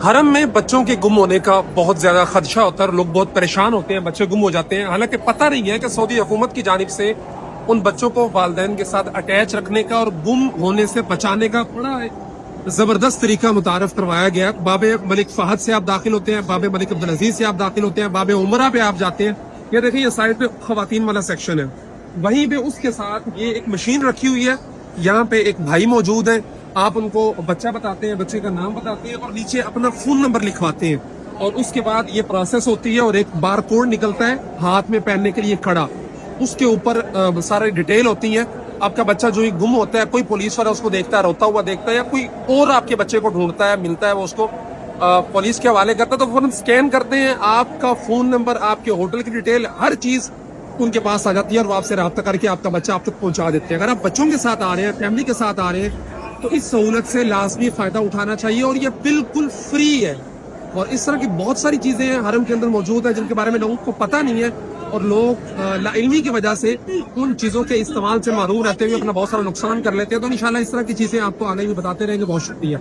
हरम में बच्चों के गुम होने का बहुत ज्यादा खदशा होता है, लोग बहुत परेशान होते हैं, बच्चे गुम हो जाते हैं। हालांकि पता नहीं है कि सऊदी हुकूमत की जानिब से उन बच्चों को वालिदैन के साथ अटैच रखने का और गुम होने से बचाने का बड़ा जबरदस्त तरीका मुतारफ करवाया गया। बाबे मलिक फहद से आप दाखिल होते हैं, बाबे मलिक अब्दुल अजीज से आप दाखिल होते हैं, बाबे उमरा पे आप जाते हैं। ये देखिए, ये साइड पे खवातीन वाला सेक्शन है, वहीं पे उसके साथ ये एक मशीन रखी हुई है। यहाँ पे एक भाई मौजूद है, आप उनको बच्चा बताते हैं, बच्चे का नाम बताते हैं और नीचे अपना फोन नंबर लिखवाते हैं और उसके बाद ये प्रोसेस होती है और एक बार कोड निकलता है हाथ में पहनने के लिए कड़ा, उसके ऊपर सारी डिटेल होती है। आपका बच्चा जो ही गुम होता है, कोई पुलिस वाला उसको देखता है, रोता हुआ देखता है, या कोई और आपके बच्चे को ढूंढता है, मिलता है, वो उसको पुलिस के हवाले करता है, तो फौरन स्कैन करते हैं, आपका फोन नंबर, आपके होटल की डिटेल, हर चीज उनके पास आ जाती है और वो आपसे रब्ता करके आपका बच्चा आप तक पहुंचा देते हैं। अगर आप बच्चों के साथ आ रहे हैं, फैमिली के साथ आ रहे हैं, तो इस सहूलत से लाजमी फायदा उठाना चाहिए और ये बिल्कुल फ्री है। और इस तरह की बहुत सारी चीजें हैं हरम के अंदर मौजूद है जिनके बारे में लोगों को पता नहीं है और लोग लाइल्मी की वजह से उन चीजों के इस्तेमाल से महरूम रहते हुए अपना बहुत सारा नुकसान कर लेते हैं। तो इंशाल्लाह इस तरह की चीजें आपको आगे भी बताते रहेंगे। बहुत शुक्रिया।